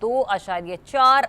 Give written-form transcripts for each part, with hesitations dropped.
2.4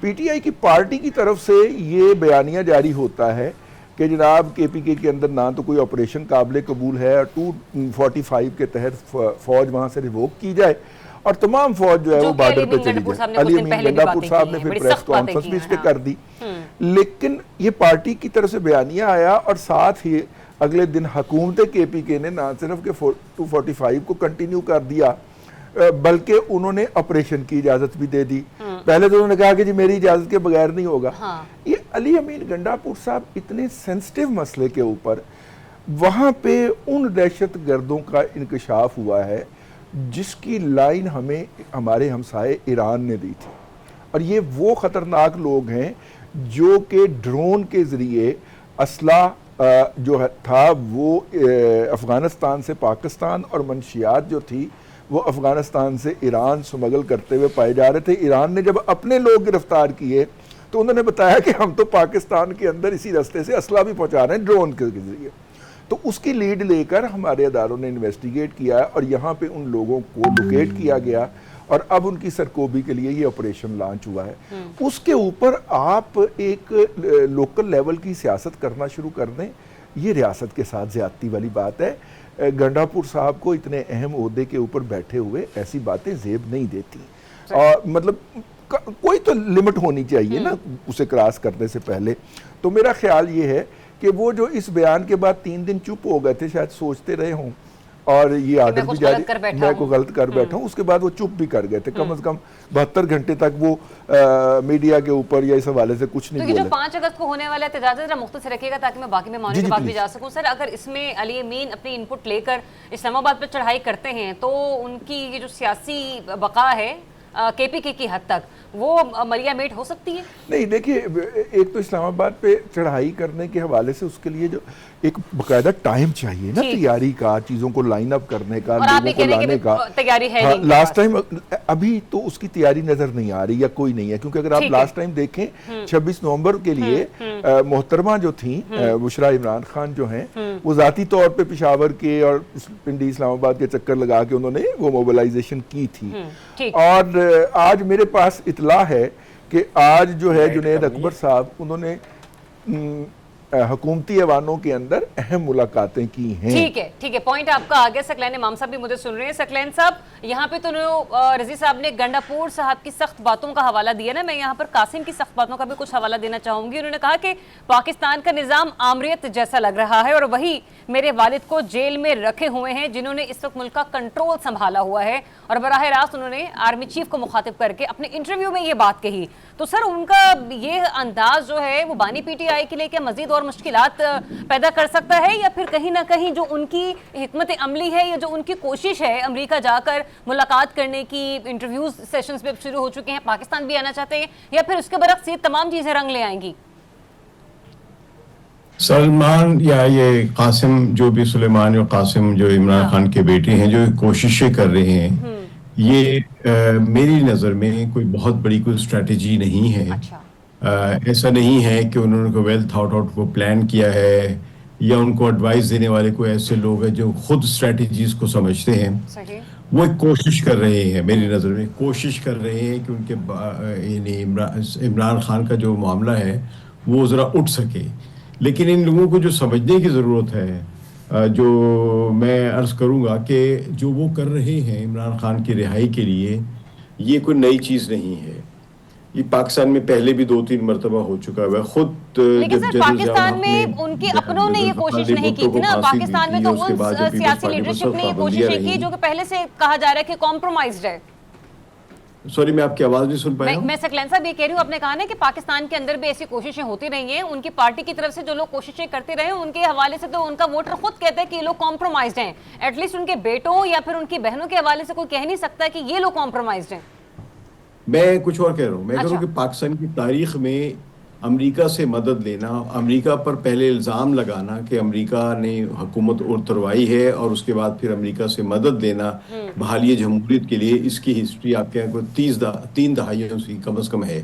P T I کی party کی طرف سے یہ بیانیہ جاری ہوتا ہے کہ جناب کے پی کے اندر نہ تو کوئی آپریشن قابل قبول ہے اور 245 کے تحت فوج وہاں سے ریووک کی جائے اور تمام فوج جو ہے وہ بارڈر پہ چلی جائے. علی امین گنڈا پور صاحب نے پھر پریس کانفرنس بھی اس پہ کر دی. لیکن یہ پارٹی کی طرف سے بیانیہ آیا اور ساتھ ہی اگلے دن حکومت کے پی کے نے نہ صرف کہ 245 کو کنٹینیو کر دیا بلکہ انہوں نے آپریشن کی اجازت بھی دے دی. پہلے تو انہوں نے کہا کہ جی میری اجازت کے بغیر نہیں ہوگا. یہ علی امین گنڈا پور صاحب اتنے سینسٹیو مسئلے کے اوپر وہاں پہ ان دہشت گردوں کا انکشاف ہوا ہے جس کی لائن ہمیں ہمارے ہمسائے ایران نے دی تھی. اور یہ وہ خطرناک لوگ ہیں جو کہ ڈرون کے ذریعے اسلحہ جو تھا وہ افغانستان سے پاکستان اور منشیات جو تھی وہ افغانستان سے ایران سمگل کرتے ہوئے پائے جا رہے تھے. ایران نے جب اپنے لوگ گرفتار کیے تو انہوں نے بتایا کہ ہم تو پاکستان کے اندر اسی راستے سے اسلحہ بھی پہنچا رہے ہیں ڈرون کے ذریعے. تو اس کی لیڈ لے کر ہمارے اداروں نے انویسٹیگیٹ کیا ہے اور یہاں پہ ان لوگوں کو لوکیٹ کیا گیا اور اب ان کی سرکوبی کے لیے یہ آپریشن لانچ ہوا ہے. اس کے اوپر آپ ایک لوکل لیول کی سیاست کرنا شروع کر دیں, یہ ریاست کے ساتھ زیادتی والی بات ہے. گنڈا پور صاحب کو اتنے اہم عہدے کے اوپر بیٹھے ہوئے ایسی باتیں زیب نہیں دیتی. اور مطلب کوئی تو لمٹ ہونی چاہیے نا اسے کراس کرنے سے پہلے. تو میرا خیال یہ ہے کہ وہ جو اس بیان کے بعد 3 دن چپ ہو گئے تھے شاید سوچتے رہے ہوں اور یہ آرڈر بھی جاری میں کو غلط کر بیٹھا ہوں, اس کے بعد وہ چپ بھی کر گئے تھے. کم از کم 72 گھنٹے تک وہ میڈیا کے اوپر یا اس حوالے سے کچھ نہیں بولے. تو یہ جو 5 اگست کو ہونے والا احتجاج ذرا مختصر رکھیے گا تاکہ میں باقی مہمانوں کے پاس بھی جا سکوں. سر اگر اس میں علی امین اپنی ان پٹ لے کر اسلام آباد پر چڑھائی کرتے ہیں تو ان کی یہ جو سیاسی بقا ہے کے پی کے کی حد تک وہ ملیا میٹ ہو سکتی ہے؟ نہیں دیکھیے, ایک تو اسلام آباد پہ چڑھائی کرنے کے حوالے سے اس کے لیے جو ایک باقاعدہ ٹائم چاہیے نا تیاری کا, چیزوں کو لائن اپ کرنے کا, لوگوں کو لانے کا. تیاری ہے لاسٹ ٹائم ابھی تو اس کی تیاری نظر نہیں آ رہی یا کوئی نہیں ہے, کیونکہ اگر آپ لاسٹ ٹائم دیکھیں 26 نومبر کے لیے محترمہ جو تھیں بشرا عمران خان جو ہیں وہ ذاتی طور پہ پشاور کے اور پنڈی اسلام آباد کے چکر لگا کے انہوں نے وہ موبلائزیشن کی تھی. اور آج میرے پاس اطلاع ہے کہ آج جو ہے جنید اکبر صاحب انہوں نے حکومتی ایوانوں کے اندر اہم ملاقاتیں کی ہیں. ٹھیک ہے پوائنٹ آپ کا آگے. سکلین امام صاحب بھی مجھے سن رہے ہیں. سکلین صاحب یہاں پہ تو رضی صاحب نے گنڈا پور صاحب کی سخت باتوں کا حوالہ دیا نا, میں یہاں پر قاسم کی سخت باتوں کا بھی کچھ حوالہ دینا چاہوں گی. انہوں نے کہا کہ پاکستان کا نظام آمریت جیسا لگ رہا ہے اور وہی میرے والد کو جیل میں رکھے ہوئے ہیں جنہوں نے اس وقت ملک کا کنٹرول سنبھالا ہوا ہے. اور براہ راست انہوں نے آرمی چیف کو مخاطب کر کے اپنے انٹرویو میں یہ بات کہی. تو سر ان کا یہ انداز جو ہے وہ بانی پی ٹی آئی کے لیے کیا مزید اور مشکلات پیدا کر سکتا ہے, یا پھر کہیں نہ کہیں جو ان کی حکمت عملی ہے یا جو ان کی کوشش ہے امریکہ جا کر ملاقات کرنے کی, انٹرویوز سیشنز بھی شروع ہو چکے ہیں, پاکستان بھی آنا چاہتے ہیں, یا پھر اس کے برعکس یہ تمام چیزیں رنگ لے آئیں گی؟ سلمان یا یہ قاسم جو بھی سلیمان اور قاسم جو عمران خان کے بیٹے ہیں جو کوششیں کر رہے ہیں, یہ میری نظر میں کوئی بہت بڑی کوئی اسٹریٹجی نہیں ہے. ایسا نہیں ہے کہ انہوں نے کوئی ویل تھاٹ آؤٹ کو پلان کیا ہے یا ان کو ایڈوائز دینے والے کوئی ایسے لوگ ہیں جو خود اسٹریٹجیز کو سمجھتے ہیں. وہ ایک کوشش کر رہے ہیں, میری نظر میں کوشش کر رہے ہیں کہ ان کے یعنی عمران خان کا جو معاملہ ہے وہ ذرا اٹھ سکے. لیکن ان لوگوں کو جو سمجھنے کی ضرورت ہے, جو میں عرض کروں گا کہ جو وہ کر رہے ہیں عمران خان کی رہائی کے لیے, یہ کوئی نئی چیز نہیں ہے. یہ پاکستان میں پہلے بھی 2-3 مرتبہ ہو چکا ہے. خود لیکن سر پاکستان میں ان کے اپنوں نے یہ کوشش نہیں کی تھی نا, پاکستان میں تو ان سیاسی لیڈرشپ نے یہ کوششیں کی جو کہ پہلے سے کہا جا رہا ہے کہ کمپرومائزڈ ہے. سوری میں آپ کی آواز نہیں سن پایا. میں سکلین صاحب یہ کہہ رہی ہوں, آپ نے کہا نا کہ پاکستان کے اندر بھی ایسی کوششیں ہوتی رہی ہیں, ان کی پارٹی کی طرف سے جو لوگ کوششیں کرتے رہے ان کے حوالے سے تو ان کا ووٹر خود کہتا ہے کہ یہ لوگ کمپرومائزڈ ہیں. ایٹ لیسٹ ان کے بیٹوں یا پھر ان کی بہنوں کے حوالے سے کوئی کہہ نہیں سکتا کہ یہ لوگ کمپرومائزڈ ہیں. میں کچھ اور کہہ رہا ہوں. میں کہہ رہا ہوں کہ پاکستان کی تاریخ میں امریکہ سے مدد لینا, امریکہ پر پہلے الزام لگانا کہ امریکہ نے حکومت اتروائی ہے اور اس کے بعد پھر امریکہ سے مدد لینا بحالی جمہوریت کے لیے, اس کی ہسٹری آپ کے 3 دہائیوں سے کم از کم ہے.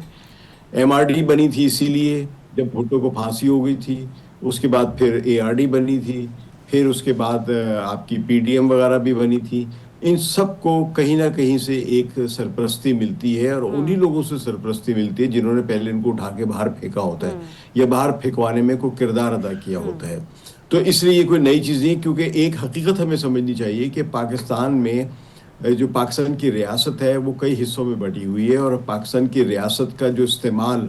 ایم آر ڈی بنی تھی اسی لیے جب بھٹو کو پھانسی ہو گئی تھی, اس کے بعد پھر اے آر ڈی بنی تھی, پھر اس کے بعد آپ کی پی ڈی ایم وغیرہ بھی بنی تھی. ان سب کو کہیں نہ کہیں سے ایک سرپرستی ملتی ہے، اور انہی لوگوں سے سرپرستی ملتی ہے جنہوں نے پہلے ان کو اٹھا کے باہر پھینکا ہوتا ہے یا باہر پھینکوانے میں کوئی کردار ادا کیا ہوتا ہے. تو اس لیے یہ کوئی نئی چیز نہیں، کیونکہ ایک حقیقت ہمیں سمجھنی چاہیے کہ پاکستان میں جو پاکستان کی ریاست ہے وہ کئی حصوں میں بٹی ہوئی ہے، اور پاکستان کی ریاست کا جو استعمال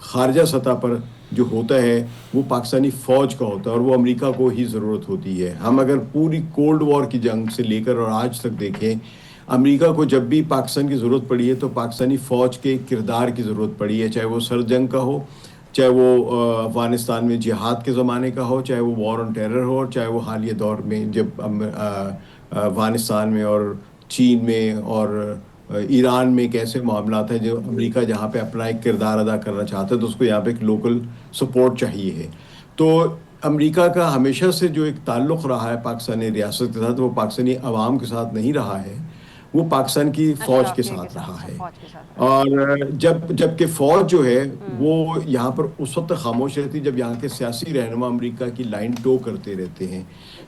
خارجہ سطح پر جو ہوتا ہے وہ پاکستانی فوج کا ہوتا ہے، اور وہ امریکہ کو ہی ضرورت ہوتی ہے. ہم اگر پوری کولڈ وار کی جنگ سے لے کر اور آج تک دیکھیں، امریکہ کو جب بھی پاکستان کی ضرورت پڑی ہے تو پاکستانی فوج کے کردار کی ضرورت پڑی ہے، چاہے وہ سرد جنگ کا ہو، چاہے وہ افغانستان میں جہاد کے زمانے کا ہو، چاہے وہ وار آن ٹیرر ہو، اور چاہے وہ حالیہ دور میں جب افغانستان میں اور چین میں اور ایران میں کیسے معاملات ہیں، جو امریکہ جہاں پہ اپنا ایک کردار ادا کرنا چاہتا ہے تو اس کو یہاں پہ ایک لوکل سپورٹ چاہیے ہے. تو امریکہ کا ہمیشہ سے جو ایک تعلق رہا ہے پاکستانی ریاست کے ساتھ، وہ پاکستانی عوام کے ساتھ نہیں رہا ہے، وہ پاکستان کی فوج کے ساتھ رہا ہے. اور جب کہ فوج جو ہے وہ یہاں پر اس وقت خاموش رہتی جب یہاں کے سیاسی رہنما امریکہ کی لائن ٹو کرتے رہتے ہیں.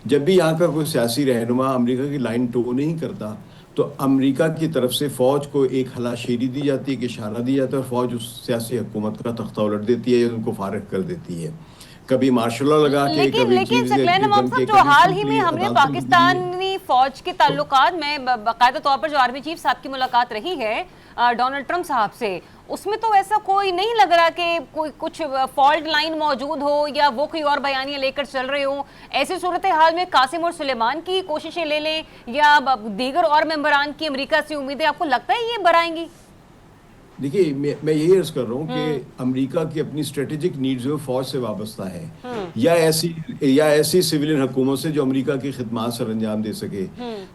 جب بھی یہاں کا کوئی سیاسی رہنما امریکہ کی لائن ٹو نہیں کرتا تو امریکہ کی طرف سے فوج کو ایک ہلاشیری دی جاتی ہے، ایک اشارہ دیا جاتا ہے، اور فوج اس سیاسی حکومت کا تختہ الٹ دیتی ہے یا ان کو فارغ کر دیتی ہے. کبھی مارشل لا لگا کے، لیکن سکلین امام صاحب، جو حال ہی میں ہم نے پاکستانی فوج کے تعلقات میں باقاعدہ طور پر جو آرمی چیف صاحب کی ملاقات رہی ہے ڈونلڈ ٹرمپ صاحب سے، اس میں تو ایسا کوئی نہیں لگ رہا کہ کوئی کچھ فالٹ لائن موجود ہو یا وہ کوئی اور بیانیاں لے کر چل رہے ہوں. ایسی صورتحال میں قاسم اور سلیمان کی کوششیں لے لیں یا دیگر اور ممبران کی امریکہ سے امیدیں، آپ کو لگتا ہے یہ برآئیں گی؟ دیکھیے میں یہی عرض کر رہا ہوں کہ امریکہ کی اپنی اسٹریٹجک نیڈز جو فوج سے وابستہ ہے، یا ایسی سویلین حکومت سے جو امریکہ کی خدمات سر انجام دے سکے.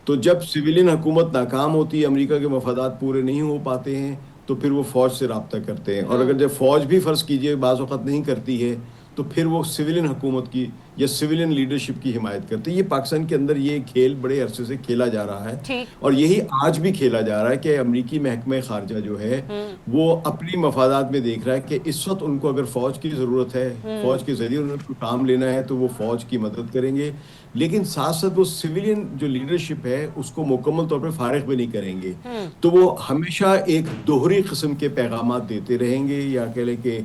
تو جب سویلین حکومت ناکام ہوتی ہے، امریکہ کے مفادات پورے نہیں ہو پاتے ہیں، تو پھر وہ فوج سے رابطہ کرتے ہیں. اور اگر جب فوج بھی فرض کیجئے بعض اوقات نہیں کرتی ہے تو پھر وہ سویلین حکومت کی یا سویلین لیڈرشپ کی حمایت کرتے ہیں. یہ پاکستان کے اندر یہ کھیل بڑے عرصے سے کھیلا جا رہا ہے، اور یہی آج بھی کھیلا جا رہا ہے کہ امریکی محکمہ خارجہ جو ہے وہ اپنی مفادات میں دیکھ رہا ہے کہ اس وقت ان کو اگر فوج کی ضرورت ہے، فوج کے ذریعے انہوں کو کام لینا ہے تو وہ فوج کی مدد کریں گے، لیکن ساتھ ساتھ وہ سویلین جو لیڈرشپ ہے اس کو مکمل طور پہ فارغ بھی نہیں کریں گے. تو وہ ہمیشہ ایک دوہری قسم کے پیغامات دیتے رہیں گے، یا کہہ لیں کہ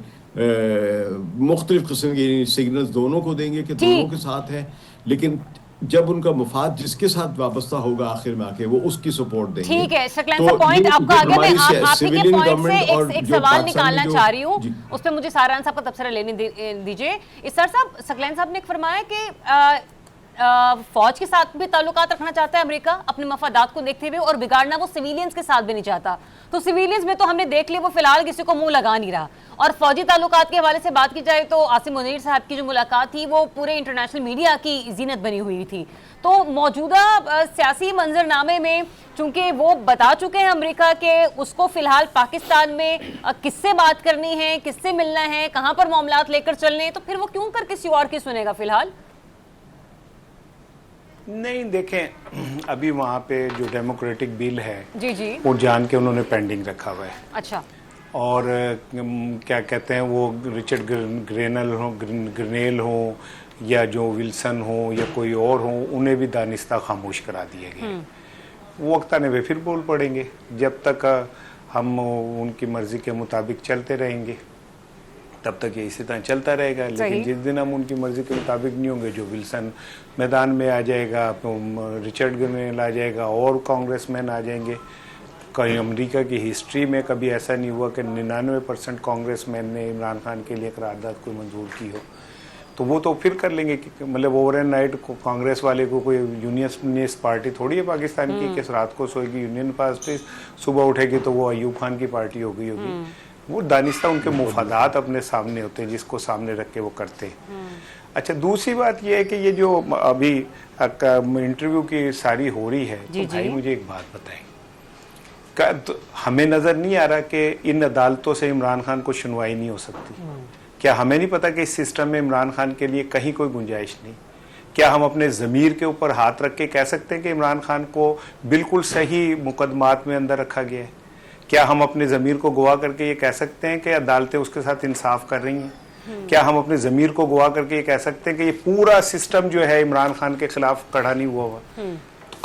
مختلف قسم کے سگنلز دونوں کو دیں گے کہ دونوں کے ساتھ ہے، لیکن جب ان کا مفاد جس کے ساتھ وابستہ ہوگا آخر میں آ کے وہ اس کی سپورٹ دیں گے. ٹھیک ہے سکلین صاحب، پوائنٹ آپ کا آگے، میں آپ ہی کے پوائنٹ سے ایک سوال نکالنا چاہ رہی ہوں، اس پہ مجھے ساران صاحب کا تبصرہ لینے دیجئے. اسرار صاحب، سکلین صاحب نے ایک فرمایا کہ فوج کے ساتھ بھی تعلقات رکھنا چاہتا ہے امریکہ اپنے مفادات کو دیکھتے ہوئے، اور بگاڑنا وہ سویلینز کے ساتھ بھی نہیں چاہتا. تو سویلینز میں تو ہم نے دیکھ لیا وہ فی الحال کسی کو منہ لگا نہیں رہا. اور فوجی تعلقات کے حوالے سے بات کی جائے تو عاصم منیر صاحب کی جو ملاقات تھی وہ پورے انٹرنیشنل میڈیا کی زینت بنی ہوئی تھی. تو موجودہ سیاسی منظرنامے میں چونکہ وہ بتا چکے ہیں امریکہ کہ اس کو فی الحال پاکستان میں کس سے بات کرنی ہے، کس سے ملنا ہے، کہاں پر معاملات لے کر چلنے ہیں، تو پھر وہ کیوں کر کسی اور کی سنے گا فی الحال؟ نہیں، دیکھیں ابھی وہاں پہ جو ڈیموکریٹک بل ہے جی وہ جان کے انہوں نے پینڈنگ رکھا ہوا ہے. اچھا. اور کیا کہتے ہیں وہ رچرڈ گرنیل ہوں یا جو ولسن ہوں یا کوئی اور ہوں، انہیں بھی دانستہ خاموش کرا دیا گیا. وہ وقت آنے پہ پھر بول پڑیں گے. جب تک ہم ان کی مرضی کے مطابق چلتے رہیں گے تب تک یہ اسی طرح چلتا رہے گا. لیکن جس دن ہم ان کی مرضی کے مطابق نہیں ہوں گے، جو ولسن میدان میں آ جائے گا، رچرڈ گرنیل آ جائے گا، اور کانگریس مین آ جائیں گے. کہیں امریکہ کی ہسٹری میں کبھی ایسا نہیں ہوا کہ 99% کانگریس مین نے عمران خان کے لیے قرارداد کوئی منظور کی ہو. تو وہ تو پھر کر لیں گے، مطلب اوور نائٹ کانگریس والے کو کوئی یونینسٹ پارٹی تھوڑی ہے پاکستان کی کہ رات کو سوئے گی یونین پارٹی، صبح اٹھے گی تو وہ ایوب خان کی پارٹی ہو گئی ہوگی. وہ دانستہ ان کے مفادات اپنے سامنے ہوتے ہیں، جس کو سامنے رکھ کے وہ کرتے ہیں. اچھا، دوسری بات یہ ہے کہ یہ جو ابھی انٹرویو کی ساری ہو رہی ہے، تو بھائی مجھے ایک بات بتائیں، ہمیں نظر نہیں آ رہا کہ ان عدالتوں سے عمران خان کو سنوائی نہیں ہو سکتی؟ کیا ہمیں نہیں پتا کہ اس سسٹم میں عمران خان کے لیے کہیں کوئی گنجائش نہیں؟ کیا ہم اپنے ضمیر کے اوپر ہاتھ رکھ کے کہہ سکتے ہیں کہ عمران خان کو بالکل صحیح مقدمات میں اندر رکھا گیا ہے؟ کیا ہم اپنے ضمیر کو گواہ کر کے یہ کہہ سکتے ہیں کہ عدالتیں اس کے ساتھ انصاف کر رہی ہیں؟ کیا ہم اپنے ضمیر کو گواہ کر کے یہ کہہ سکتے ہیں کہ یہ پورا سسٹم جو ہے عمران خان کے خلاف کھڑا نہیں ہوا ہوا؟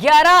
11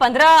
15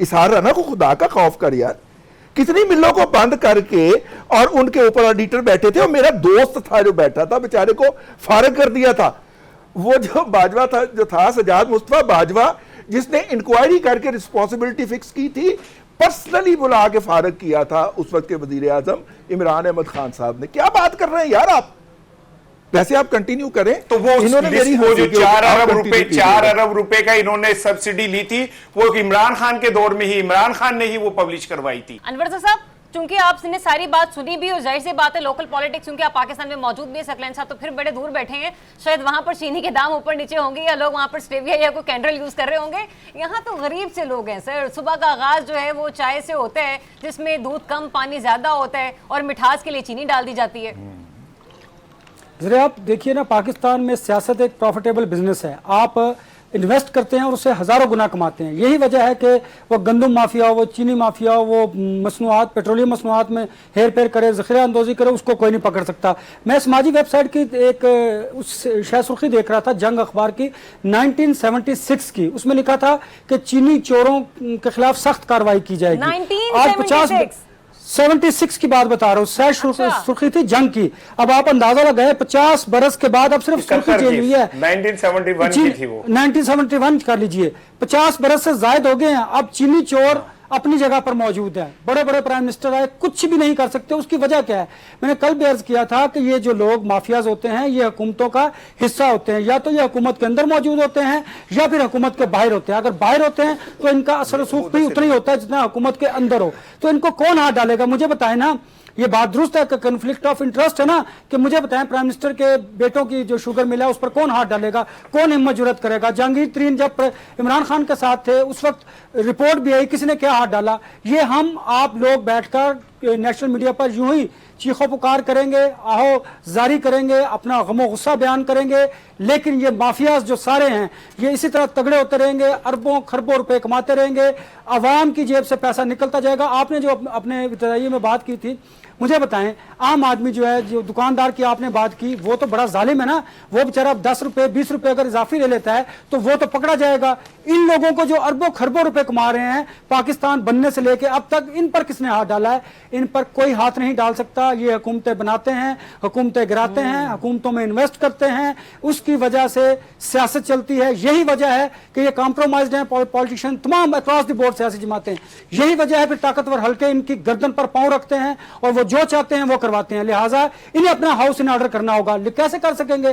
اظہار رہا نا کو خدا کا خوف کر یار. کتنی ملوں کو بند کر کے اور ان کے اوپر آڈیٹر بیٹھے تھے, اور میرا دوست تھا جو بیٹھا تھا بیچارے کو فارغ کر دیا تھا. وہ جو باجوہ تھا, جو تھا سجاد مصطفیٰ باجوہ, جس نے انکوائری کر کے رسپانسبلٹی فکس کی تھی, پرسنلی بلا کے فارغ کیا تھا اس وقت کے وزیر اعظم عمران احمد خان صاحب نے. کیا بات کر رہے ہیں یار آپ؟ ویسے آپ کنٹینیو کریں. تو وہ انہوں نے میری جو 4 ارب ارب روپے کا انہوں نے سبسڈی لی تھی, وہ عمران خان کے دور میں ہی عمران خان نے ہی وہ پبلش کروائی تھی. انور صاحب, چونکہ آپ نے ساری بات سنی بھی, اور ظاہر سی بات ہے لوکل پالیٹکس, کیونکہ آپ پاکستان میں موجود بھی ہیں, ثقلین صاحب تو پھر بڑے دور بیٹھے ہیں, شاید وہاں پر چینی کے دام اوپر نیچے ہوں گے, یا لوگ وہاں پر سٹیویا یا کوئی کینڈل یوز کر رہے ہوں گے. یہاں تو غریب سے لوگ ہیں سر. صبح کا آغاز جو ہے وہ چائے سے ہوتا ہے, جس میں دودھ کم پانی زیادہ ہوتا ہے, اور مٹھاس کے لیے چینی ڈال دی جاتی ہے. ذرا آپ دیکھیے نا, پاکستان میں سیاست ایک پروفیٹیبل بزنس ہے. آپ انویسٹ کرتے ہیں اور اسے ہزاروں گنا کماتے ہیں. یہی وجہ ہے کہ وہ گندم مافیا ہو, وہ چینی مافیا ہو, وہ مصنوعات پیٹرولیم مصنوعات میں ہیر پھیر کرے, ذخیرہ اندوزی کرے, اس کو کوئی نہیں پکڑ سکتا. میں سماجی ویب سائٹ کی ایک شہ سرخی دیکھ رہا تھا, جنگ اخبار کی 1976 کی. اس میں لکھا تھا کہ چینی چوروں کے خلاف سخت کارروائی کی جائے گی. 76 کی بات بتا رہا ہوں, سیش سرخی تھی جنگ کی. اب آپ اندازہ لگائے 50 برس کے بعد اب صرف سرخی چینج ہوئی ہے. 1971 کی تھی وہ, 1971 کر لیجئے, 50 برس سے زائد ہو گئے ہیں. اب چینی چور اپنی جگہ پر موجود ہے. بڑے بڑے پرائم منسٹر آئے, کچھ بھی نہیں کر سکتے. اس کی وجہ کیا ہے؟ میں نے کل بھی عرض کیا تھا کہ یہ جو لوگ مافیاز ہوتے ہیں یہ حکومتوں کا حصہ ہوتے ہیں. یا تو یہ حکومت کے اندر موجود ہوتے ہیں یا پھر حکومت کے باہر ہوتے ہیں. اگر باہر ہوتے ہیں تو ان کا اثر رسوخ بھی اتنا ہی ہوتا ہے جتنا حکومت کے اندر ہو. تو ان کو کون ہاتھ ڈالے گا؟ مجھے بتائیں نا, یہ بات درست ہے کہ کنفلکٹ آف انٹرسٹ ہے نا, کہ مجھے بتائیں پرائم منسٹر کے بیٹوں کی جو شوگر مل ہے اس پر کون ہاتھ ڈالے گا, کون ہمت جرات کرے گا؟ جہانگیر ترین جب عمران خان کے ساتھ تھے اس وقت رپورٹ بھی آئی, کسی نے کیا ہاتھ ڈالا؟ یہ ہم آپ لوگ بیٹھ کر نیشنل میڈیا پر یوں ہی چیخو پکار کریں گے, آہو زاری کریں گے, اپنا غم و غصہ بیان کریں گے, لیکن یہ مافیاز جو سارے ہیں یہ اسی طرح تگڑے ہوتے رہیں گے, اربوں خربوں روپے کماتے رہیں گے, عوام کی جیب سے پیسہ نکلتا جائے گا. آپ نے جو اپنے ابتدائی میں بات کی تھی, مجھے بتائیں عام آدمی جو ہے, جو دکاندار کی آپ نے بات کی, وہ تو بڑا ظالم ہے نا. وہ بیچارہ 10 روپے 20 روپے اگر اضافی لے لیتا ہے تو وہ تو پکڑا جائے گا. ان لوگوں کو جو اربوں خربوں روپے کما رہے ہیں پاکستان بننے سے لے کے اب تک, ان پر کس نے ہاتھ ڈالا ہے؟ ان پر کوئی ہاتھ نہیں ڈال سکتا. یہ حکومتیں بناتے ہیں, حکومتیں گراتے ہیں, حکومتوں میں انویسٹ کرتے ہیں, اس کی وجہ سے سیاست چلتی ہے. یہی وجہ ہے کہ یہ کمپرومائزڈ ہیں پولیٹیشین تمام اکراس دی بورڈ سیاسی جماعتیں. یہی وجہ ہے پھر طاقتور حلقے ان کی گردن پر پاؤں رکھتے ہیں اور وہ جو چاہتے ہیں وہ کرواتے ہیں. لہٰذا انہیں اپنا ہاؤس ان آرڈر کرنا ہوگا. کیسے کر سکیں گے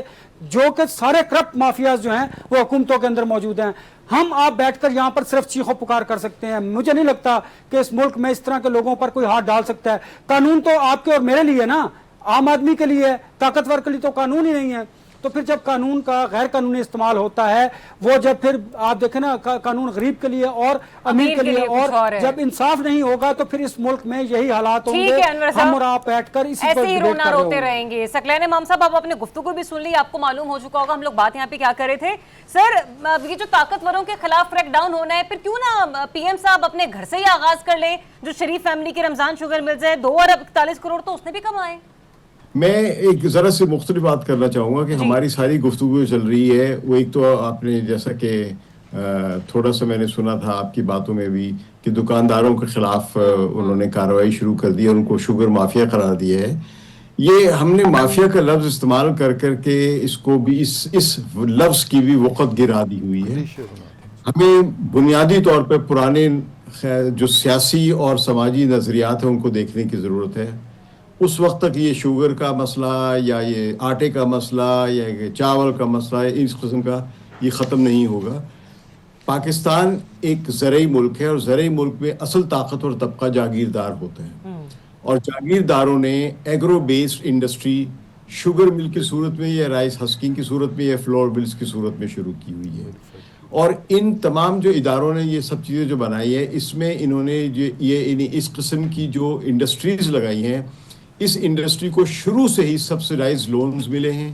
جو کہ سارے کرپٹ مافیاز جو ہیں وہ حکومتوں کے اندر موجود ہیں؟ ہم آپ بیٹھ کر یہاں پر صرف چیخو پکار کر سکتے ہیں. مجھے نہیں لگتا کہ اس ملک میں اس طرح کے لوگوں پر کوئی ہاتھ ڈال سکتا ہے. قانون تو آپ کے اور میرے لیے نا, عام آدمی کے لیے, طاقتور کے لیے تو قانون ہی نہیں ہے. تو پھر جب قانون کا غیر قانونی استعمال ہوتا ہے, وہ جب پھر آپ دیکھیں نا قانون غریب کے لیے اور امیر کے لیے, اور جب انصاف نہیں ہوگا تو پھر اس ملک میں یہی حالات ہوں گے. ہم اور آپ بیٹھ کر اسی پر ڈیبیٹ کر رہے روتے رہیں گے. ثقلین امام صاحب, آپ اپنے گفتگو بھی سن لی, آپ کو معلوم ہو چکا ہوگا ہم لوگ بات یہاں پہ کیا کر رہے تھے. سر, یہ جو طاقتوروں کے خلاف کریک ڈاؤن ہونا ہے, پھر کیوں نہ پی ایم صاحب اپنے گھر سے ہی آغاز کر لیں. جو شریف فیملی کی رمضان شوگر ملز ہے 2 ارب 41 کروڑ تو اس نے بھی کمائے. میں ایک ذرا سے مختلف بات کرنا چاہوں گا کہ ہماری ساری گفتگو چل رہی ہے وہ, ایک تو آپ نے جیسا کہ تھوڑا سا میں نے سنا تھا آپ کی باتوں میں بھی کہ دکانداروں کے خلاف انہوں نے کارروائی شروع کر دی اور ان کو شوگر مافیا قرار دیا ہے. یہ ہم نے مافیا کا لفظ استعمال کر کر کے اس کو بھی اس لفظ کی بھی وقت گرا دی ہوئی ہے. ہمیں بنیادی طور پہ پرانے جو سیاسی اور سماجی نظریات ہیں ان کو دیکھنے کی ضرورت ہے. اس وقت تک یہ شوگر کا مسئلہ یا یہ آٹے کا مسئلہ یا یہ چاول کا مسئلہ اس قسم کا یہ ختم نہیں ہوگا. پاکستان ایک زرعی ملک ہے اور زرعی ملک میں اصل طاقتور طبقہ جاگیردار ہوتے ہیں, اور جاگیرداروں نے agro based industry sugar mill کی صورت میں یا رائس ہسکنگ کی صورت میں یا فلور ملز کی صورت میں شروع کی ہوئی ہے. اور ان تمام جو اداروں نے یہ سب چیزیں جو بنائی ہے, اس میں انہوں نے یہ اس قسم کی جو انڈسٹریز لگائی ہیں, اس انڈسٹری کو شروع سے ہی سبسڈائز لونز ملے ہیں.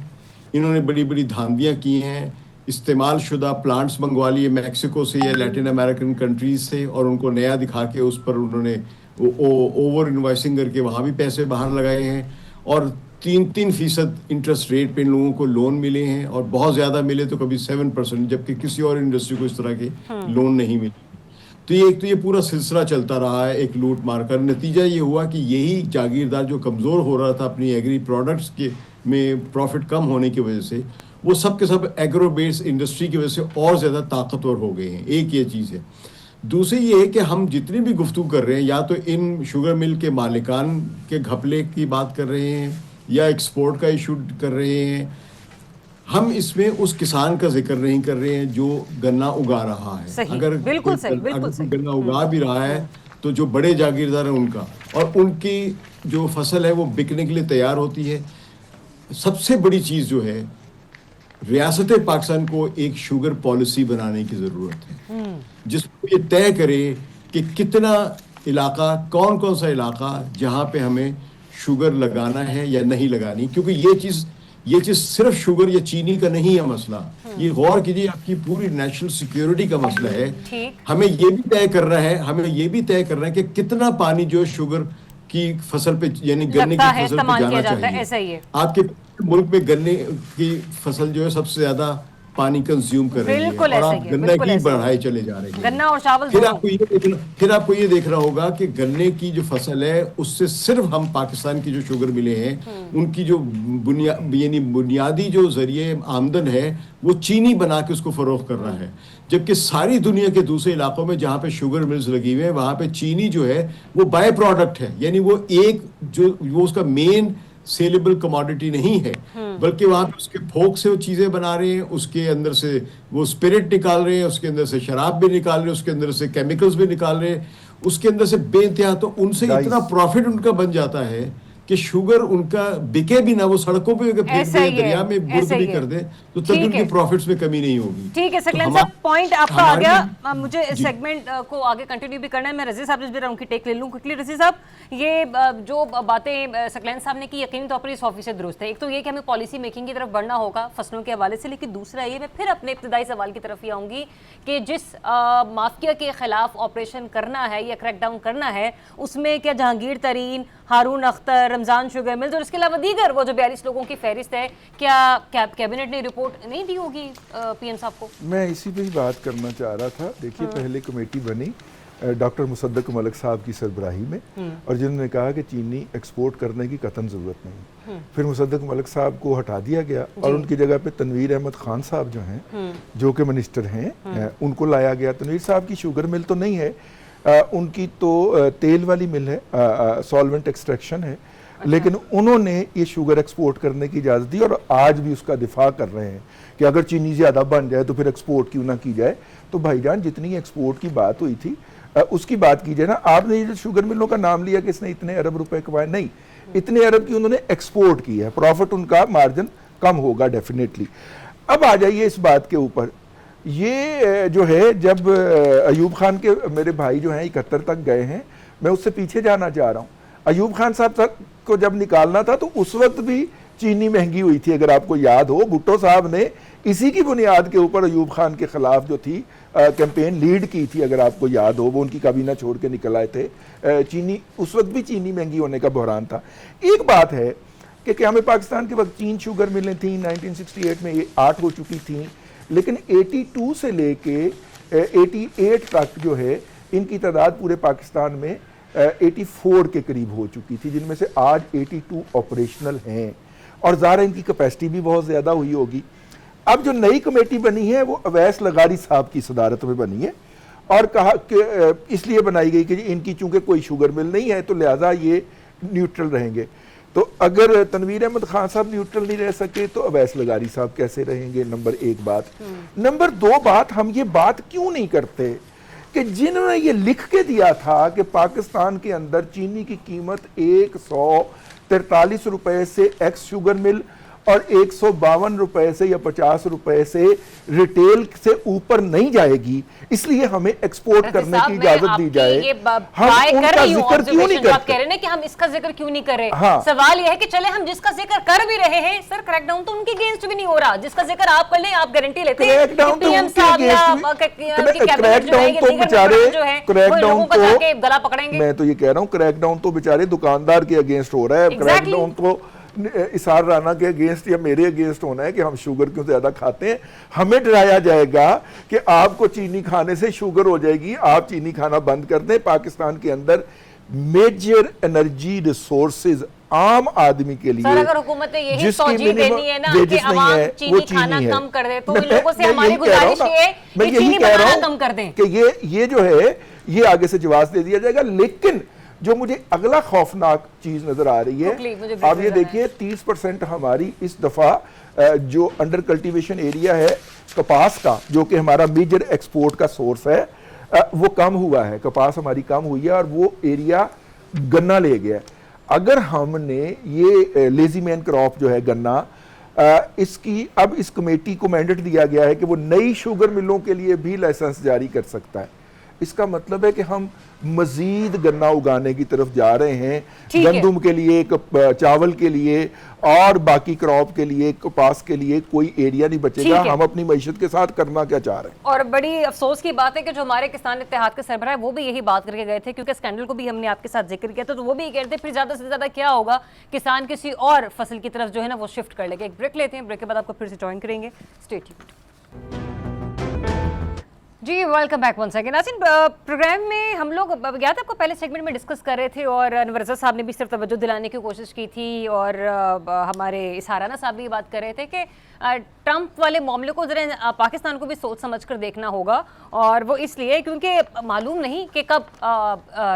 انہوں نے بڑی بڑی دھاندلیاں کی ہیں, استعمال شدہ پلانٹس منگوا لیے میکسیکو سے یا لیٹن امریکن کنٹریز سے, اور ان کو نیا دکھا کے اس پر انہوں نے اوور انوائسنگ کر کے وہاں بھی پیسے باہر لگائے ہیں, اور 3% انٹرسٹ ریٹ پہ ان لوگوں کو لون ملے ہیں, اور بہت زیادہ ملے تو کبھی 7%, جبکہ کسی اور انڈسٹری کو اس طرح کے لون نہیں ملے. تو یہ پورا سلسلہ چلتا رہا ہے ایک لوٹ مار کر. نتیجہ یہ ہوا کہ یہی جاگیردار جو کمزور ہو رہا تھا اپنی ایگری پروڈکٹس کے میں پروفٹ کم ہونے کی وجہ سے, وہ سب کے سب ایگرو بیس انڈسٹری کی وجہ سے اور زیادہ طاقتور ہو گئے ہیں. ایک یہ چیز ہے. دوسری یہ ہے کہ ہم جتنی بھی گفتگو کر رہے ہیں یا تو ان شوگر مل کے مالکان کے گھپلے کی بات کر رہے ہیں یا ایکسپورٹ کا ایشو کر رہے ہیں, ہم اس میں اس کسان کا ذکر نہیں کر رہے ہیں جو گنا اگا رہا ہے. اگر گنا اگا بھی رہا ہے تو جو بڑے جاگیردار ہیں ان کا, اور ان کی جو فصل ہے وہ بکنے کے لیے تیار ہوتی ہے. سب سے بڑی چیز جو ہے, ریاست پاکستان کو ایک شوگر پالیسی بنانے کی ضرورت ہے جس کو یہ طے کرے کہ کتنا علاقہ, کون سا علاقہ جہاں پہ ہمیں شوگر لگانا ہے یا نہیں لگانی. کیونکہ یہ چیز صرف شوگر یا چینی کا نہیں ہے مسئلہ, یہ غور کیجیے آپ کی پوری نیشنل سیکیورٹی کا مسئلہ ہے. ہمیں یہ بھی طے کرنا ہے کہ کتنا پانی جو شوگر کی فصل پہ یعنی گنے کی فصل پہ جانا چاہیے. آپ کے ملک میں گنے کی فصل جو ہے سب سے زیادہ پانی کنزیوم کر رہی ہے اور آپ گنے کی بڑھائے چلے جا رہے ہیں. گنا اور چاول پھر آپ کو یہ دیکھنا ہوگا کہ گنے کی جو فصل ہے اس سے صرف ہم پاکستان کی جو شوگر ملے ہیں ان کی جو یعنی بنیادی جو ذریعے آمدن ہے وہ چینی بنا کے اس کو فروخت کر رہا ہے. جبکہ ساری دنیا کے دوسرے علاقوں میں جہاں پہ شوگر ملز لگی ہوئے ہیں وہاں پہ چینی جو ہے وہ بائی پروڈکٹ ہے, یعنی وہ اس کا مین سیلیبل کموڈٹی نہیں ہے, بلکہ وہاں پہ اس کے پھوک سے وہ چیزیں بنا رہے ہیں, اس کے اندر سے وہ اسپرٹ نکال رہے ہیں, اس کے اندر سے شراب بھی نکال رہے ہیں, اس کے اندر سے کیمیکلز بھی نکال رہے ہیں, اس کے اندر سے بے انتہا. تو ان سے اتنا پروفٹ ان کا بن جاتا ہے کہ شوگر ان کا بکے بھی نہ, وہ سڑکوں پہ پھینک دیں, دریا میں برد بھی کر دیں تو تب ان کی پروفٹس میں کمی نہیں ہوگی. ٹھیک ہے سکلین صاحب, پوائنٹ آپ کا آ گیا. مجھے اس سیگمنٹ کو آگے کنٹینیو بھی کرنا ہے. میں رضی صاحب سے بھی ان کی ٹیک لے لوں کوئکلی. رضی صاحب, یہ جو باتیں سکلین صاحب نے کی یقینی طور پر اس آفس سے درست ہے. ایک تو یہ کہ ہمیں پالیسی میکنگ کی طرف بڑھنا ہوگا فصلوں کے حوالے سے, لیکن دوسرا یہ, میں پھر اپنے ابتدائی سوال کی طرف ہی آؤں گی کہ جس مافیا کے خلاف آپریشن کرنا ہے یا کریک ڈاؤن کرنا ہے اس میں کیا جہانگیر ترین, ہارون اختر, رمضان شوگر ملز اور اس کے علاوہ دیگر وہ جو 42 لوگوں کی فہرست ہے, کیا کیبنٹ نے رپورٹ نہیں دی ہوگی پی ایم صاحب کو؟ میں اسی پہ ہی بات کرنا چاہ رہا تھا. دیکھیے پہلے کمیٹی بنی ڈاکٹر مصدق ملک صاحب کی سربراہی میں, اور جنہوں نے کہا کہ چینی ایکسپورٹ کرنے کی قطعاً ضرورت نہیں. پھر مصدق ملک صاحب کو ہٹا دیا گیا اور ان کی جگہ پہ تنویر احمد خان صاحب جو ہیں جو کہ منسٹر ہیں ان کو لایا گیا. تنویر صاحب کی شوگر مل تو نہیں ہے, ان کی تو تیل والی مل ہے, سالونٹ ایکسٹریکشن ہے, لیکن انہوں نے یہ شوگر ایکسپورٹ کرنے کی اجازت دی اور آج بھی اس کا دفاع کر رہے ہیں کہ اگر چینی زیادہ بن جائے تو پھر ایکسپورٹ کیوں نہ کی جائے. تو بھائی جان جتنی ایکسپورٹ کی بات ہوئی تھی اس کی بات کی جائے نا. آپ نے یہ شوگر ملوں کا نام لیا کہ اس نے اتنے ارب روپے کمائے, نہیں, اتنے ارب کی انہوں نے ایکسپورٹ کی ہے, پروفٹ ان کا مارجن کم ہوگا ڈیفینیٹلی. اب آ جائیے اس بات کے اوپر, یہ جو ہے جب ایوب خان کے میرے بھائی جو ہیں 71 تک گئے ہیں, میں اس سے پیچھے جانا چاہ رہا ہوں. ایوب خان صاحب تک کو جب نکالنا تھا تو اس وقت بھی چینی مہنگی ہوئی تھی, اگر آپ کو یاد ہو. بھٹو صاحب نے اسی کی بنیاد کے اوپر ایوب خان کے خلاف جو تھی کیمپین لیڈ کی تھی, اگر آپ کو یاد ہو. وہ ان کی کابینہ چھوڑ کے نکل آئے تھے. چینی اس وقت بھی چینی مہنگی ہونے کا بحران تھا. ایک بات ہے کہ قیام پاکستان کے وقت 3 شوگر ملیں تھیں, 1968 میں یہ 8 ہو چکی تھیں, لیکن 82 سے لے کے 88 تک جو ہے ان کی تعداد پورے پاکستان میں 84 کے قریب ہو چکی تھی, جن میں سے آج 82 آپریشنل ہیں, اور ظاہر ان کی کیپیسٹی بھی بہت زیادہ ہوئی ہوگی. اب جو نئی کمیٹی بنی ہے وہ اویس لغاری صاحب کی صدارت میں بنی ہے, اور کہا کہ اس لیے بنائی گئی کہ ان کی چونکہ کوئی شوگر مل نہیں ہے تو لہٰذا یہ نیوٹرل رہیں گے. تو اگر تنویر احمد خان صاحب نیوٹرل نہیں رہ سکے تو اویس لغاری صاحب کیسے رہیں گے؟ نمبر 1 بات. نمبر 2 بات, ہم یہ بات کیوں نہیں کرتے کہ جنہوں نے یہ لکھ کے دیا تھا کہ پاکستان کے اندر چینی کی قیمت 143 روپے سے ایکس شوگر مل اور 152 روپے سے یا 50 روپے سے ریٹیل سے اوپر نہیں جائے گی, اس لیے ہمیں ایکسپورٹ کرنے کی اجازت دی جائے, ہم ان کا ذکر کیوں نہیں کرتے؟ آپ کہہ رہے ہیں کہ ہم اس کا ذکر کیوں نہیں کر رہے. سوال یہ ہے کہ چلے ہم جس کا ذکر کر بھی رہے ہیں سر, کریک ڈاؤن تو ان کی اگینسٹ بھی نہیں ہو رہا, جس کا ذکر آپ کر لیں آپ گارنٹی لیتے ہیں کریک ڈاؤن تو ان کے اگینسٹ, میں تو یہ کہہ رہا ہوں کریک ڈاؤن تو بیچارے دکاندار کے اگینسٹ ہو رہا ہے. کریک ڈاؤن تو اسار رانا کے اگینسٹ یا میرے اگینسٹ ہونا ہے کہ ہم شوگر کیوں زیادہ کھاتے ہیں. ہمیں ڈرایا جائے گا کہ آپ کو چینی کھانے سے شوگر ہو جائے گی, آپ چینی کھانا بند کر دیں. پاکستان کے اندر میجر انرجی ریسورسز عام آدمی کے لیے, سر اگر حکومت نے یہی جس کی توجہ دینی ہے نا کہ عوام چینی کھانا کم کر دے, تو ان لوگوں سے ہماری گزارش یہ ہے کہ چینی بنانا کم کر دیں. کہ یہ جو ہے یہ آگے سے جواز دے دیا جائے گا. لیکن جو مجھے اگلا خوفناک چیز نظر آ رہی ہے, آپ یہ دیکھیے 30% ہماری اس دفعہ جو انڈر کلٹیویشن ایریا ہے کپاس کا, جو کہ ہمارا میجر ایکسپورٹ کا سورس ہے, وہ کم ہوا ہے. کپاس ہماری کم ہوئی ہے اور وہ ایریا گنا لے گیا. اگر ہم نے یہ لیزی مین کراپ جو ہے گنا, اس کی اب اس کمیٹی کو مینڈیٹ دیا گیا ہے کہ وہ نئی شوگر ملوں کے لیے بھی لائسنس جاری کر سکتا ہے. اس کا مطلب ہے کہ ہم مزید گنا اگانے کی طرف جا رہے ہیں, گندم کے لیے, چاول کے لیے اور باقی کراپ کے لیے, کپاس کے لیے کوئی ایریا نہیں بچے گا. ہم اپنی معیشت کے ساتھ کرنا کیا چاہ رہے ہیں. اور بڑی افسوس کی بات ہے کہ جو ہمارے کسان اتحاد کے سربراہ وہ بھی یہی بات کر کے گئے تھے, کیونکہ اسکینڈل کو بھی ہم نے آپ کے ساتھ ذکر کیا تھا, تو وہ بھی یہ کہتے ہیں پھر زیادہ سے زیادہ کیا ہوگا, کسان کسی اور فصل کی طرف جو ہے نا وہ شفٹ کر لے گا. ایک بریک لیتے ہیں, بریک کے بعد آپ کو پھر سے جوائن کریں گے. Stay tuned. جی ویلکم بیک ونس اگین. ناظرین, پروگرام میں ہم لوگ یاد آپ کو پہلے سیگمنٹ میں ڈسکس کر رہے تھے اور انور رضا صاحب نے بھی صرف توجہ دلانے کی کوشش کی تھی, اور ہمارے اسار رانا صاحب بھی یہ بات کر رہے تھے کہ ٹرمپ والے معاملے کو ذرا پاکستان کو بھی سوچ سمجھ کر دیکھنا ہوگا. اور وہ اس لیے کیونکہ معلوم نہیں کہ کب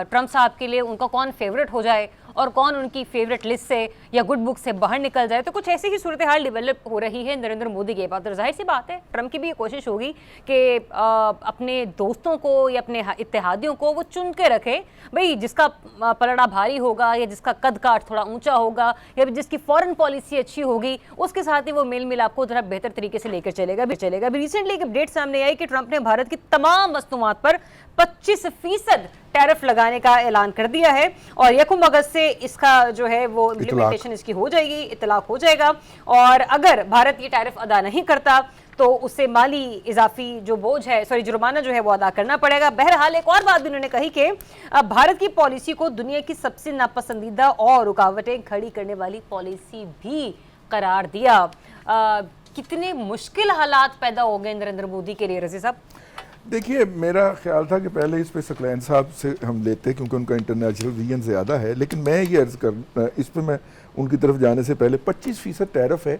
ٹرمپ صاحب کے لیے ان کا کون فیوریٹ ہو جائے اور کون ان کی فیوریٹ لسٹ سے یا گڈ بک سے باہر نکل جائے. تو کچھ ایسی ہی صورتحال ڈیولپ ہو رہی ہے نریندر مودی کے بعد. ظاہر سی بات ہے ٹرمپ کی بھی یہ کوشش ہوگی کہ اپنے دوستوں کو یا اپنے اتحادیوں کو وہ چن کے رکھے. بھئی جس کا پلڑا بھاری ہوگا یا جس کا قد کاٹ تھوڑا اونچا ہوگا یا جس کی فورن پالیسی اچھی ہوگی, اس کے ساتھ ہی وہ میل ملاپ کو ذرا بہتر طریقے سے لے کر چلے گا. ابھی ریسنٹلی ایک اپڈیٹ سامنے آئی کہ ٹرمپ نے بھارت کی تمام مصنوعات پر 25% ٹیرف لگانے کا اعلان کر دیا ہے, اور 1 اگست سے اس کا جو ہے وہ امپلیمنٹیشن اس کی ہو جائے گی, اطلاق ہو جائے گا. اور اگر بھارت یہ ٹیرف ادا نہیں کرتا تو اسے مالی اضافی جو بوجھ ہے, جرمانہ جو ہے وہ ادا کرنا پڑے گا. بہرحال ایک اور بات بھی انہوں نے کہی کہ بھارت کی پالیسی کو دنیا کی سب سے ناپسندیدہ اور رکاوٹیں کھڑی کرنے والی پالیسی بھی قرار دیا. کتنے مشکل حالات پیدا ہو گئے نریندر مودی کے لیے رضی صاحب. دیکھیے میرا خیال تھا کہ پہلے اس پہ سکلین صاحب سے ہم لیتے کیونکہ ان کا انٹرنیشنل ویژن زیادہ ہے, لیکن میں یہ عرض کرنا اس پہ میں ان کی طرف جانے سے پہلے 25% ٹیرف ہے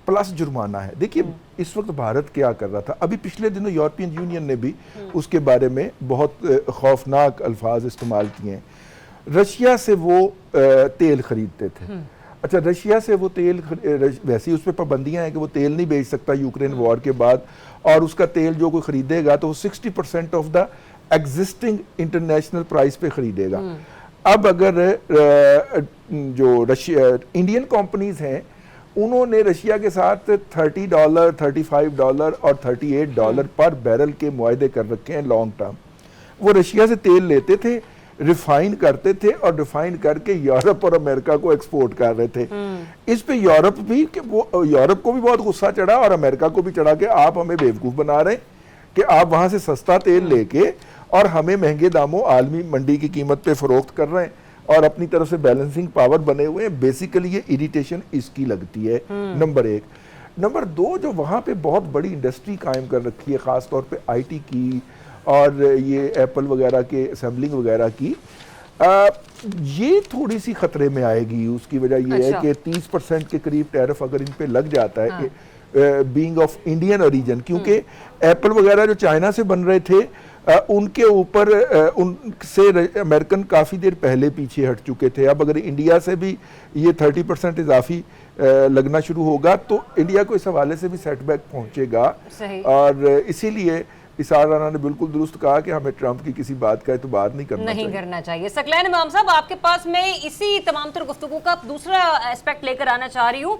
پلس جرمانہ ہے. دیکھیے اس وقت بھارت کیا کر رہا تھا, ابھی پچھلے دنوں یورپین یونین نے بھی اس کے بارے میں بہت خوفناک الفاظ استعمال کیے ہیں. رشیا سے وہ تیل خریدتے تھے. اچھا رشیا سے وہ تیل, ویسے اس پہ پابندیاں ہیں کہ وہ تیل نہیں بیچ سکتا یوکرین وار کے بعد, اور اس کا تیل جو کوئی خریدے گا تو وہ 60% of the existing international price پہ خریدے گا. اب اگر جو انڈین کمپنیز ہیں انہوں نے رشیا کے ساتھ $30, $35 اور $38 پر بیرل کے معاہدے کر رکھے ہیں لانگ ٹرم. وہ رشیا سے تیل لیتے تھے, ریفائن کرتے تھے اور ریفائن کر کے یورپ اور امریکہ کو ایکسپورٹ کر رہے تھے. اس پہ یورپ کو بھی بہت غصہ چڑھا اور امریکہ کو بھی چڑھا کہ آپ ہمیں بیوقوف بنا رہے ہیں کہ آپ وہاں سے سستا تیل لے کے اور ہمیں مہنگے داموں عالمی منڈی کی قیمت پہ فروخت کر رہے ہیں اور اپنی طرف سے بیلنسنگ پاور بنے ہوئے ہیں. بیسیکلی یہ اریٹیشن اس کی لگتی ہے نمبر 1. نمبر 2 جو وہاں پہ بہت بڑی انڈسٹری قائم کر رکھی ہے خاص طور پہ آئی ٹی کی اور یہ ایپل وغیرہ کے اسمبلنگ وغیرہ کی, یہ تھوڑی سی خطرے میں آئے گی. اس کی وجہ یہ ہے کہ 30% کے قریب ٹیرف اگر ان پہ لگ جاتا ہے کہ بینگ آف انڈین اوریجن, کیونکہ ایپل وغیرہ جو چائنا سے بن رہے تھے ان کے اوپر ان سے امریکن کافی دیر پہلے پیچھے ہٹ چکے تھے. اب اگر انڈیا سے بھی یہ 30% اضافی لگنا شروع ہوگا تو انڈیا کو اس حوالے سے بھی سیٹ بیک پہنچے گا. اور اسی لیے اسار رانا نے بالکل درست کہا کہ ہمیں ٹرمپ کی کسی بات کا اعتبار نہیں کرنا چاہیے. سکلین امام صاحب آپ کے پاس میں اسی تمام تر گفتگو کا دوسرا اسپیکٹ لے کر آنا چاہ رہی ہوں.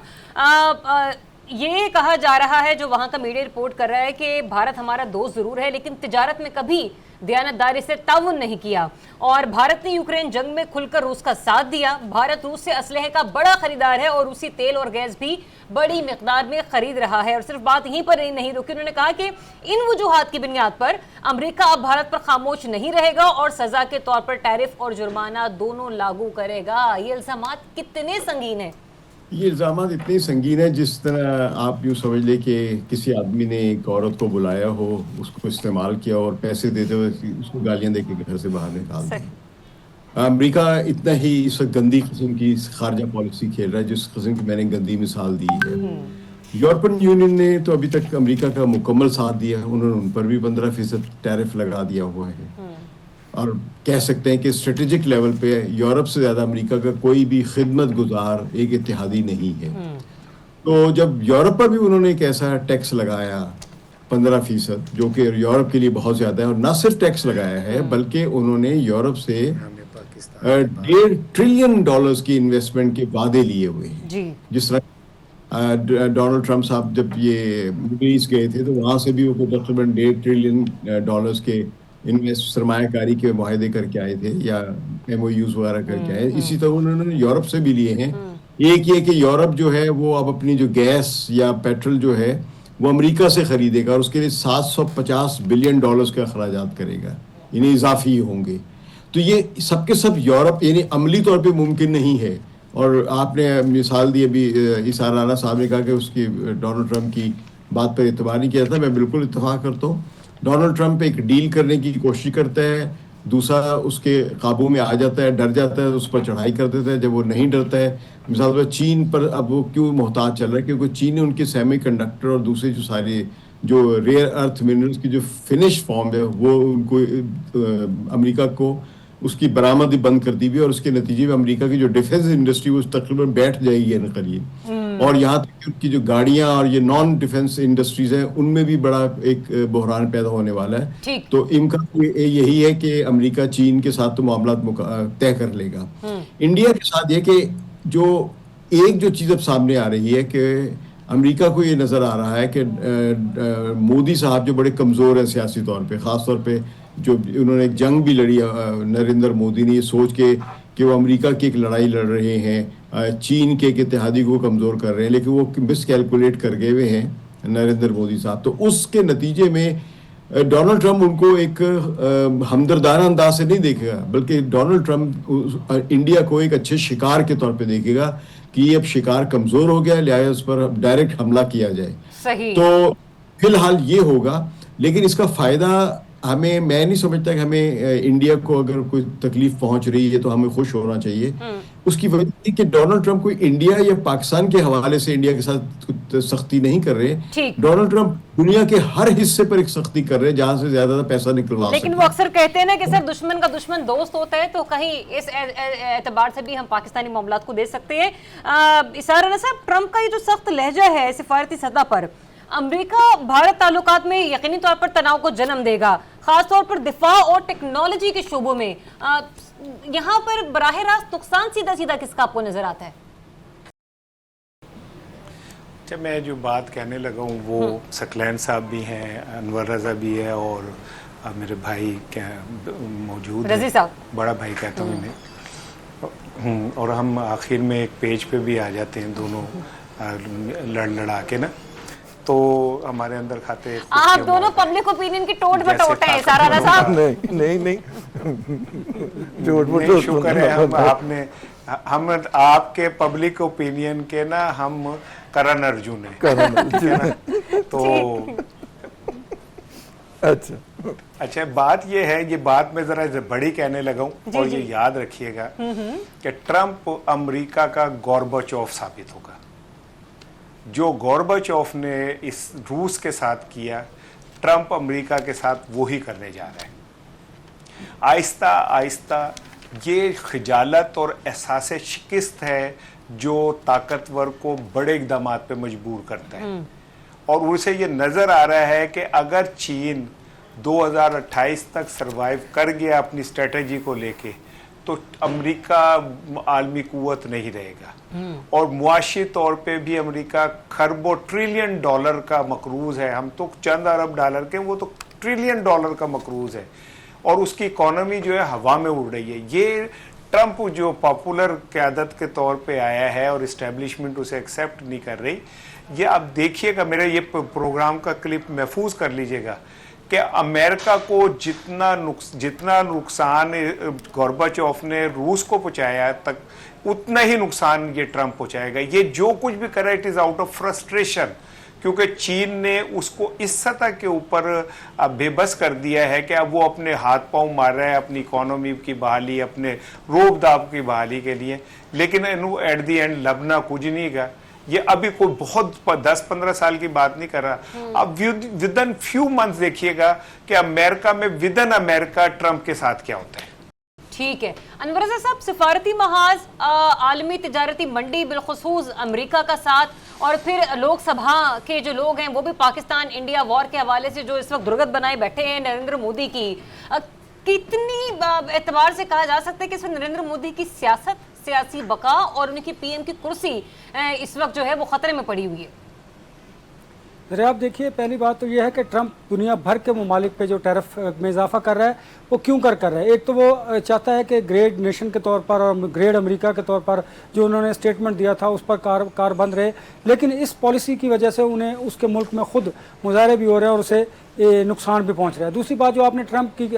یہ کہا جا رہا ہے جو وہاں کا میڈیا رپورٹ کر رہا ہے کہ بھارت ہمارا دوست ضرور ہے لیکن تجارت میں کبھی دیانتداری سے تعاون نہیں کیا, اور بھارت نے یوکرین جنگ میں کھل کر روس کا ساتھ دیا. بھارت روس سے اسلحے کا بڑا خریدار ہے اور روسی تیل اور گیس بھی بڑی مقدار میں خرید رہا ہے. اور صرف بات یہیں پر نہیں رکی, انہوں نے کہا کہ ان وجوہات کی بنیاد پر امریکہ اب بھارت پر خاموش نہیں رہے گا اور سزا کے طور پر ٹیرف اور جرمانہ دونوں لاگو کرے گا. یہ الزامات کتنے سنگین ہیں؟ یہ الزامات اتنے سنگین ہیں جس طرح آپ یوں سمجھ لیں کہ کسی آدمی نے ایک عورت کو بلایا ہو، اس کو استعمال کیا اور پیسے دیتے ہوئے اس کو گالیاں دے کے گھر سے باہر نکال دیا۔ امریکہ اتنا ہی اس وقت گندی قسم کی خارجہ پالیسی کھیل رہا ہے جس قسم کی میں نے گندی مثال دی ہے۔ یورپین یونین نے تو ابھی تک امریکہ کا مکمل ساتھ دیا ہے، انہوں نے ان پر بھی 15% ٹیرف لگا دیا ہوا ہے، اور کہہ سکتے ہیں کہ اسٹریٹجک لیول پہ یورپ سے زیادہ امریکہ کا کوئی بھی خدمت گزار ایک اتحادی نہیں ہے۔ تو جب یورپ پر بھی انہوں نے ایک ایسا ٹیکس لگایا 15%، جو کہ یورپ کے لیے بہت زیادہ ہے، اور نہ صرف ٹیکس لگایا ہے بلکہ انہوں نے یورپ سے $1.5 ٹریلین کی انویسٹمنٹ کے وعدے لیے ہوئے ہیں۔ جس طرح ڈونلڈ ٹرمپ صاحب جب یہ مڈل گئے تھے تو وہاں سے بھی وہ تقریباً $1.5 ٹریلین کے سرمایہ کاری کے معاہدے کر کے آئے تھے، یا ایم او یوز وغیرہ کر کے آئے۔ اسی طرح انہوں نے یورپ سے بھی لیے ہیں۔ ایک یہ کہ یورپ جو ہے وہ اب اپنی جو گیس یا پیٹرول جو ہے وہ امریکہ سے خریدے گا، اور اس کے لیے $750 بلین کے اخراجات کرے گا، یعنی اضافی ہوں گے۔ تو یہ سب کے سب یورپ یعنی عملی طور پہ ممکن نہیں ہے۔ اور آپ نے مثال دی ابھی عیسیٰ رانا صاحب نے کہا کہ اس کی ڈونلڈ ٹرمپ کی بات پر اعتبار نہیں کیا تھا، میں بالکل اتفاق کرتا ہوں۔ ڈونلڈ ٹرمپ ایک ڈیل کرنے کی کوشش کرتا ہے، دوسرا اس کے قابو میں آ جاتا ہے، ڈر جاتا ہے، اس پر چڑھائی کر دیتا ہے۔ جب وہ نہیں ڈرتا ہے، مثال طور پر چین پر اب وہ کیوں محتاط چل رہا ہے، کیونکہ چین نے ان کے سیمی کنڈکٹر اور دوسرے جو سارے جو ریئر ارتھ منرلس کی جو فنش فارم ہے وہ ان کو امریکہ کو اس کی برآمد بند کر دی بھی، اور اس کے نتیجے میں امریکہ کی جو ڈیفنس انڈسٹری وہ تقریباً بیٹھ جائے گی قریب، اور یہاں تک کہ ان کی جو گاڑیاں اور یہ نان ڈیفنس انڈسٹریز ہیں ان میں بھی بڑا ایک بحران پیدا ہونے والا ہے۔ تو امکان یہی ہے کہ امریکہ چین کے ساتھ تو معاملات طے کر لے گا۔ انڈیا کے ساتھ یہ کہ جو ایک جو چیز اب سامنے آ رہی ہے کہ امریکہ کو یہ نظر آ رہا ہے کہ مودی صاحب جو بڑے کمزور ہیں سیاسی طور پہ، خاص طور پہ جو انہوں نے ایک جنگ بھی لڑی نریندر مودی نے یہ سوچ کے کہ وہ امریکہ کی ایک لڑائی لڑ رہے ہیں، چین کے ایک اتحادی کو کمزور کر رہے ہیں، لیکن وہ مس کیلکولیٹ کر گئے ہوئے ہیں نریندر مودی صاحب۔ تو اس کے نتیجے میں ڈونلڈ ٹرمپ ان کو ایک ہمدردانہ انداز سے نہیں دیکھے گا، بلکہ ڈونلڈ ٹرمپ انڈیا کو ایک اچھے شکار کے طور پہ دیکھے گا کہ یہ اب شکار کمزور ہو گیا، لہٰذا اس پر ڈائریکٹ حملہ کیا جائے۔ تو فی الحال یہ ہوگا، لیکن اس کا فائدہ ہمیں، میں نہیں سمجھتا کہ ہمیں انڈیا کو اگر کوئی تکلیف پہنچ رہی ہے تو ہمیں خوش ہونا چاہیے۔ اس کی وجہ یہ کہ ڈونلڈ ٹرمپ کوئی انڈیا یا پاکستان کے حوالے سے انڈیا کے ساتھ سختی نہیں کر رہے، ڈونلڈ ٹرمپ دنیا کے ہر حصے پر ایک سختی کر رہے جہاں سے زیادہ پیسہ نکلوا سکتے۔ لیکن وہ اکثر کہتے ہیں نا کہ صرف دشمن کا دشمن دوست ہوتا ہے، تو کہیں اس اعتبار سے بھی ہم پاکستانی معاملات کو دیکھ سکتے ہیں۔ عیسیٰ رانا صاحب، ٹرمپ کا یہ جو سخت لہجہ ہے سفارتی سطح پر، امریکہ بھارت تعلقات میں یقینی طور پر تناؤ کو جنم دے گا، خاص طور پر دفاع اور ٹیکنالوجی کے شعبوں میں۔ یہاں پر براہ راست نقصان سیدھا سیدھا کس کا آپ کو نظر آتا ہے؟ جب میں جو بات کہنے لگا ہوں وہ ثقلین صاحب بھی ہیں، انور رضا بھی ہے، اور میرے بھائی موجود رضی صاحب، بڑا بھائی کہتا ہوں انہیں، اور ہم آخر میں ایک پیج پہ بھی آ جاتے ہیں دونوں لڑا کے نا، تو ہمارے اندر کھاتے آپ دونوں پبلک اوپینین کی ٹوٹ بٹوٹ ہیں عیسیٰ رانا صاحب۔ نہیں شکر ہے ہم آپ کے پبلک اوپینین کے نا ہم کرن ارجن ہیں۔ تو اچھا بات یہ ہے، یہ بات میں ذرا بڑی کہنے لگا ہوں، اور یہ یاد رکھیے گا کہ ٹرمپ امریکہ کا گورباچوف ثابت ہوگا۔ جو گورباچوف نے اس روس کے ساتھ کیا، ٹرمپ امریکہ کے ساتھ وہی کرنے جا رہا ہے۔ آہستہ آہستہ یہ خجالت اور احساس شکست ہے جو طاقتور کو بڑے اقدامات پہ مجبور کرتا ہے، اور اسے یہ نظر آ رہا ہے کہ اگر چین 2028 تک سروائیو کر گیا اپنی اسٹریٹجی کو لے کے، تو امریکہ عالمی قوت نہیں رہے گا، اور معاشی طور پہ بھی امریکہ خربوں ٹریلین ڈالر کا مقروض ہے۔ ہم تو چند ارب ڈالر کے، وہ تو ٹریلین ڈالر کا مقروض ہے، اور اس کی اکانومی جو ہے ہوا میں اڑ رہی ہے۔ یہ ٹرمپ جو پاپولر قیادت کے طور پہ آیا ہے اور اسٹیبلشمنٹ اسے ایکسیپٹ نہیں کر رہی، یہ آپ دیکھیے گا، میرے یہ پروگرام کا کلپ محفوظ کر لیجئے گا کہ امریکہ کو جتنا نقصان گورباچوف نے روس کو پہنچایا تک اتنا ہی نقصان یہ ٹرمپ پہنچائے گا. یہ جو کچھ بھی کر رہا ہے it is out of frustration, کیونکہ چین نے اس کو اس سطح کے اوپر بے بس کر دیا ہے کہ اب وہ اپنے ہاتھ پاؤں مار رہا ہے اپنی اکانومی کی بحالی, اپنے روب داب کی بحالی کے لیے, لیکن ایٹ دی اینڈ لبنا کچھ نہیں گا. یہ ابھی کوئی بہت 10-15 سال کی بات نہیں کر رہا, اب ود ان فیو منتھس دیکھیے گا کہ امریکہ میں ود ان امریکہ ٹرمپ کے ساتھ کیا ہوتا ہے. ٹھیک ہے انور رضا صاحب, سفارتی محاذ, عالمی تجارتی منڈی, بالخصوص امریکہ کا ساتھ, اور پھر لوک سبھا کے جو لوگ ہیں وہ بھی پاکستان انڈیا وار کے حوالے سے جو اس وقت درگت بنائے بیٹھے ہیں نریندر مودی کی, کتنی اعتبار سے کہا جا سکتا ہے کہ اس وقت نریندر مودی کی سیاست, سیاسی بقا اور ان کی پی ایم کی کرسی اس وقت جو ہے وہ خطرے میں پڑی ہوئی ہے؟ ذرا آپ دیکھیے, پہلی بات تو یہ ہے کہ ٹرمپ دنیا بھر کے ممالک پہ جو ٹیرف میں اضافہ کر رہا ہے وہ کیوں کر رہا ہے. ایک تو وہ چاہتا ہے کہ گریڈ نیشن کے طور پر اور گریڈ امریکہ کے طور پر جو انہوں نے اسٹیٹمنٹ دیا تھا اس پر کار بند رہے, لیکن اس پالیسی کی وجہ سے انہیں اس کے ملک میں خود مظاہرے بھی ہو رہے ہیں اور اسے نقصان بھی پہنچ رہا ہے. دوسری بات جو آپ نے ٹرمپ کی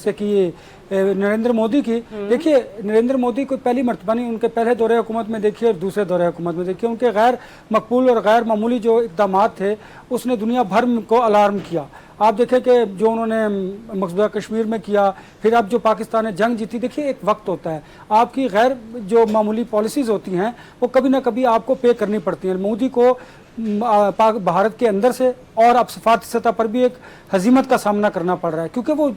سے کی نریندر مودی کی, دیکھیے نریندر مودی کو پہلی مرتبہ نہیں, ان کے پہلے دورے حکومت میں دیکھیے اور دوسرے دورے حکومت میں دیکھیے, ان کے غیر مقبول اور غیر معمولی جو اقدامات تھے اس نے دنیا بھر کو الارم کیا. آپ دیکھیں کہ جو انہوں نے مقبوضہ کشمیر میں کیا, پھر اب جو پاکستان نے جنگ جیتی, دیکھیے ایک وقت ہوتا ہے, آپ کی غیر جو معمولی پالیسیز ہوتی ہیں وہ کبھی نہ کبھی آپ کو پے کرنی پڑتی ہیں. مودی کو بھارت کے اندر سے اور اب سفارتی سطح پر بھی ایک ہزیمت کا سامنا کرنا پڑ رہا ہے, کیونکہ وہ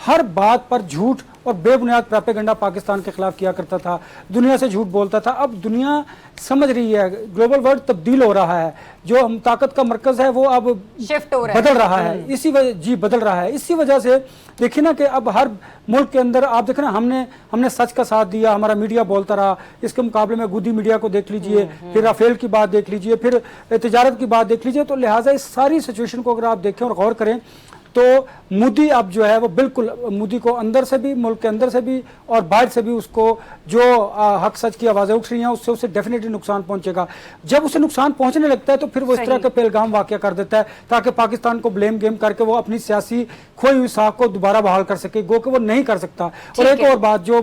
ہر بات پر جھوٹ اور بے بنیاد پراپیگنڈا پاکستان کے خلاف کیا کرتا تھا, دنیا سے جھوٹ بولتا تھا. اب دنیا سمجھ رہی ہے, گلوبل ورلڈ تبدیل ہو رہا ہے, جو ہم طاقت کا مرکز ہے وہ اب شفٹ ہو رہا ہے, بدل رہا ہے, اسی وجہ جی بدل رہا ہے. اسی وجہ سے دیکھیں نا کہ اب ہر ملک کے اندر آپ دیکھیں نا, ہم نے سچ کا ساتھ دیا, ہمارا میڈیا بولتا رہا, اس کے مقابلے میں گودی میڈیا کو دیکھ لیجئے, پھر رافیل کی بات دیکھ لیجئے, پھر تجارت کی بات دیکھ لیجئے. تو لہٰذا اس ساری سچویشن کو اگر آپ دیکھیں اور غور کریں تو مودی اب جو ہے وہ بالکل, مودی کو اندر سے بھی, ملک کے اندر سے بھی اور باہر سے بھی اس کو جو حق سچ کی آوازیں اٹھ رہی ہیں اس سے اسے ڈیفینیٹلی نقصان پہنچے گا. جب اسے نقصان پہنچنے لگتا ہے تو پھر وہ اس طرح کے پیلگام واقعہ کر دیتا ہے تاکہ پاکستان کو بلیم گیم کر کے وہ اپنی سیاسی کھوئی ہوئی ساکھ کو دوبارہ بحال کر سکے, گو کہ وہ نہیں کر سکتا. اور ایک اور بات جو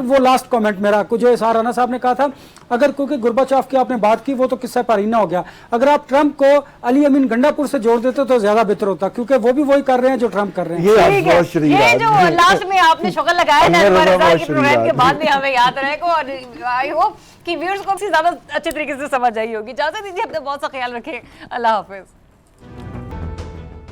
وہ لاسٹ کامنٹ میرا جو اسحاق رانا صاحب نے کہا تھا, اگر کیونکہ گورباچوف کی آپ نے بات کی وہ تو قصہ پارینہ ہو گیا, اگر آپ ٹرمپ کو علی امین گنڈا پور سے جوڑ دیتے تو زیادہ بہتر ہوتا, کیونکہ وہ بھی وہی کر رہے ہیں جو ٹرمپ کر رہے ہیں. یہ جو لاسٹ میں آپ نے شغل لگایا نا انور رضا کے پروگرام کے بعد بھی ہمیں یاد رہے گا, اور آئی ہوپ کہ ویورز کو زیادہ اچھے طریقے سے سمجھ آئی ہوگی. اجازت دیجیے, اپنا بہت سا خیال رکھیں, اللہ حافظ.